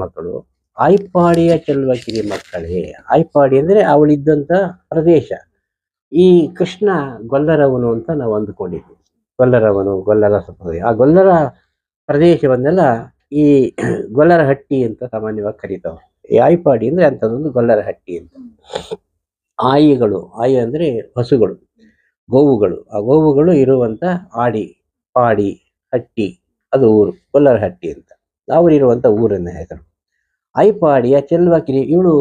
ಮಕ್ಕಳು ಆಯ್ಪಾಡಿಯ ಚೆಲುವ ಕಿರಿ ಮಕ್ಕಳೇ. ಆಯ್ಪಾಡಿ ಅಂದ್ರೆ ಅವಳಿದ್ದಂತ ಪ್ರದೇಶ. ಈ ಕೃಷ್ಣ ಗೊಲ್ಲರವನು ಅಂತ ನಾವು ಅಂದುಕೊಂಡಿದ್ವಿ. ಗೊಲ್ಲರ ಆ ಗೊಲ್ಲರ ಪ್ರದೇಶವನ್ನೆಲ್ಲ ಈ ಗೊಲ್ಲರ ಹಟ್ಟಿ ಅಂತ ಸಾಮಾನ್ಯವಾಗಿ ಕರೀತಾವೆ. ಈ ಆಯ್ಪಾಡಿ ಅಂದ್ರೆ ಅಂಥದ್ದೊಂದು ಗೊಲ್ಲರ ಹಟ್ಟಿ ಅಂತ. ಆಯಿ ಅಂದ್ರೆ ಹಸುಗಳು, ಗೋವುಗಳು. ಆ ಗೋವುಗಳು ಇರುವಂತ ಪಾಡಿ ಹಟ್ಟಿ, ಅದು ಊರು ಗೊಲ್ಲರ ಹಟ್ಟಿ ಅಂತ. ಅವರಿರುವಂತ ಊರಿನ ಹೆಸರು ಆಯ್ಪಾಡಿಯ ಚೆಲ್ವಕಿರಿ. ಇವಳು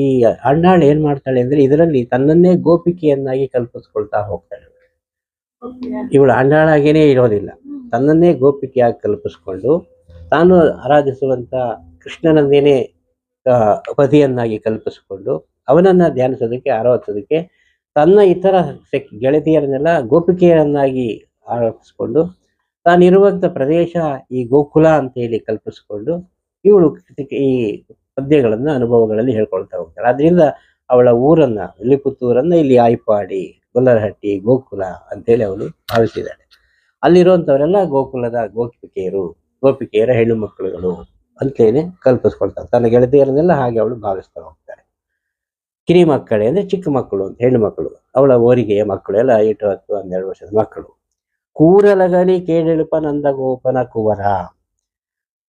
ಈ ಅಣ್ಣಾಳು ಏನ್ ಮಾಡ್ತಾಳೆ ಅಂದ್ರೆ ಇದರಲ್ಲಿ ತನ್ನನ್ನೇ ಗೋಪಿಕೆಯನ್ನಾಗಿ ಕಲ್ಪಿಸ್ಕೊಳ್ತಾ ಹೋಗ್ತಾಳೆ. ಇವಳು ಅಣ್ಣಾಳಾಗೇನೆ ಇರೋದಿಲ್ಲ, ತನ್ನನ್ನೇ ಗೋಪಿಕೆಯಾಗಿ ಕಲ್ಪಿಸ್ಕೊಂಡು ತಾನು ಆರಾಧಿಸುವಂತ ಕೃಷ್ಣನನ್ನೇನೆ ಪತಿಯನ್ನಾಗಿ ಕಲ್ಪಿಸಿಕೊಂಡು ಅವನನ್ನ ಧ್ಯಾನಿಸೋದಕ್ಕೆ ಆರಾಧಿಸೋದಕ್ಕೆ ತನ್ನ ಇತರ ಗೆಳತಿಯರನ್ನೆಲ್ಲ ಗೋಪಿಕೆಯರನ್ನಾಗಿ ಆರೋಪಿಸ್ಕೊಂಡು ತಾನಿರುವಂತ ಪ್ರದೇಶ ಈ ಗೋಕುಲ ಅಂತ ಹೇಳಿ ಕಲ್ಪಿಸಿಕೊಂಡು ಇವಳು ಈ ಪದ್ಯಗಳನ್ನ ಅನುಭವಗಳಲ್ಲಿ ಹೇಳ್ಕೊಳ್ತಾ ಹೋಗ್ತಾಳೆ. ಆದ್ರಿಂದ ಅವಳ ಊರನ್ನ ಇಲ್ಲಿಪುತ್ತೂರನ್ನ ಇಲ್ಲಿ ಆಯ್ಪಾಡಿ, ಗೊಲ್ಲರಹಟ್ಟಿ, ಗೋಕುಲ ಅಂತೇಳಿ ಅವಳು ಭಾವಿಸಿದ್ದಾಳೆ. ಅಲ್ಲಿರುವಂತವರೆಲ್ಲ ಗೋಕುಲದ ಗೋಪಿಕೆಯರ ಹೆಣ್ಣು ಮಕ್ಕಳುಗಳು ಅಂತೇಳಿ ಕಲ್ಪಿಸ್ಕೊಳ್ತಾಳೆ. ತನ್ನ ಗೆಳತಿಯರನ್ನೆಲ್ಲ ಹಾಗೆ ಅವಳು ಭಾವಿಸ್ತಾ ಹೋಗ್ತಾಳೆ. ಕಿರಿ ಮಕ್ಕಳೇ ಅಂದ್ರೆ ಚಿಕ್ಕ ಮಕ್ಕಳು ಅಂತ, ಹೆಣ್ಣು ಮಕ್ಕಳು, ಅವಳ ಓರಿಗೆಯ ಮಕ್ಕಳು, ಎಲ್ಲ 8, 10, 12 ವರ್ಷದ ಮಕ್ಕಳು. ಕೂರಲಗಲಿ ಕೇಳೆಳುಪ ನಂದಗೋಪನ ಕುವರ.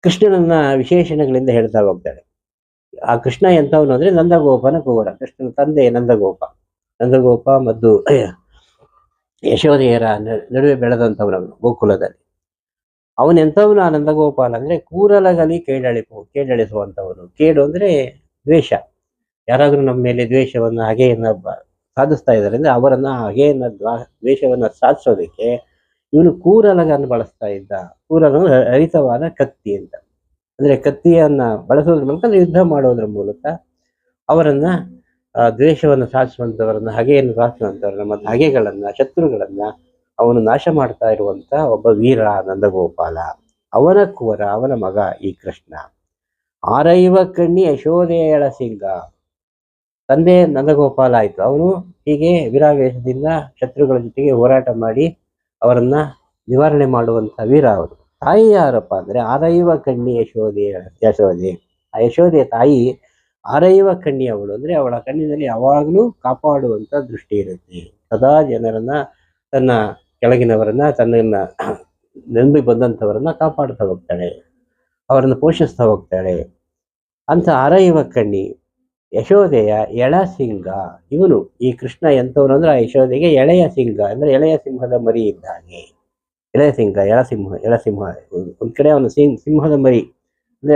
ಕೃಷ್ಣನನ್ನ ವಿಶೇಷಣಗಳಿಂದ ಹೇಳ್ತಾ ಹೋಗ್ತಾಳೆ. ಆ ಕೃಷ್ಣ ಎಂತವನು ಅಂದ್ರೆ ನಂದಗೋಪನ ಕುವರ. ಕೃಷ್ಣನ ತಂದೆ ನಂದಗೋಪ ಮತ್ತು ಯಶೋದೆಯರ ನಡುವೆ ಬೆಳೆದಂಥವನವನು ಗೋಕುಲದಲ್ಲಿ. ಅವನೆಂಥವನು ಆ ನಂದಗೋಪಾಲ ಅಂದ್ರೆ ಕೂರಲಗಲಿ ಕೇಡಳಿಸುವಂಥವನು. ಕೇಡು ಅಂದ್ರೆ ದ್ವೇಷ. ಯಾರಾದ್ರೂ ನಮ್ಮ ಮೇಲೆ ದ್ವೇಷವನ್ನ ಹಗೆಯನ್ನ ಸಾಧಿಸ್ತಾ ಇದ್ದಾರೆ ಅಂದ್ರೆ ಅವರನ್ನ ಹಗೆಯನ್ನ ದ್ವೇಷವನ್ನ ಸಾಧಿಸೋದಕ್ಕೆ ಇವನು ಕೂರಲಗನ್ನು ಬಳಸ್ತಾ ಇದ್ದ. ಕೂರಲು ಹರಿತವಾದ ಕತ್ತಿ ಅಂತ. ಅಂದ್ರೆ ಕತ್ತಿಯನ್ನ ಬಳಸೋದ್ರ ಮೂಲಕ ಅಂದ್ರೆ ಯುದ್ಧ ಮಾಡೋದ್ರ ಮೂಲಕ ಅವರನ್ನ ದ್ವೇಷವನ್ನು ಸಾಧಿಸುವಂಥವರನ್ನ, ಹಗೆಯನ್ನು ಸಾಧಿಸುವಂಥವ್ರನ್ನ ಮತ್ತು ಹಗೆಗಳನ್ನ, ಶತ್ರುಗಳನ್ನ ಅವನು ನಾಶ ಮಾಡ್ತಾ ಇರುವಂತ ಒಬ್ಬ ವೀರ ನಂದಗೋಪಾಲ. ಅವನ ಕುವರ, ಅವನ ಮಗ ಈ ಕೃಷ್ಣ. ಆರೈವ ಕಣ್ಣಿ ಯಶೋದೆಯಳ ಸಿಂಗ. ತಂದೆ ನಂದಗೋಪಾಲ ಆಯ್ತು, ಅವನು ಹೀಗೆ ವೀರಾವೇಶದಿಂದ ಶತ್ರುಗಳ ಜೊತೆಗೆ ಹೋರಾಟ ಮಾಡಿ ಅವರನ್ನ ನಿವಾರಣೆ ಮಾಡುವಂತ ವೀರ ಅವರು. ತಾಯಿ ಯಾರಪ್ಪ ಅಂದ್ರೆ ಆರೈವ ಕಣ್ಣಿ ಯಶೋದೆ. ಆ ಯಶೋದೆಯ ತಾಯಿ ಆರೈವ ಕಣ್ಣಿ ಅವಳು ಅಂದ್ರೆ ಅವಳ ಕಣ್ಣಿನಲ್ಲಿ ಯಾವಾಗಲೂ ಕಾಪಾಡುವಂತ ದೃಷ್ಟಿ ಇರುತ್ತೆ. ಸದಾ ಜನರನ್ನ, ತನ್ನ ಕೆಳಗಿನವರನ್ನ, ತನ್ನನ್ನ ನಂಬಿ ಬಂದಂಥವರನ್ನ ಕಾಪಾಡ್ತಾ ಹೋಗ್ತಾಳೆ, ಅವರನ್ನು ಪೋಷಿಸ್ತಾ ಹೋಗ್ತಾಳೆ ಅಂತ ಆರೈವ ಕಣ್ಣಿ ಯಶೋದೆಯ ಎಳ ಸಿಂಗ. ಇವನು ಈ ಕೃಷ್ಣ ಎಂತವನು ಅಂದ್ರೆ ಆ ಯಶೋದೆಗೆ ಎಳೆಯ ಸಿಂಗ ಅಂದ್ರೆ ಎಳೆಯ ಸಿಂಹದ ಮರಿ ಇದ್ದಾಗೆ. ಎಳೆಯ ಸಿಂಹ, ಎಳಸಿಂಹ. ಒಂದ್ ಕಡೆ ಅವನು ಸಿಂಹದ ಮರಿ ಅಂದ್ರೆ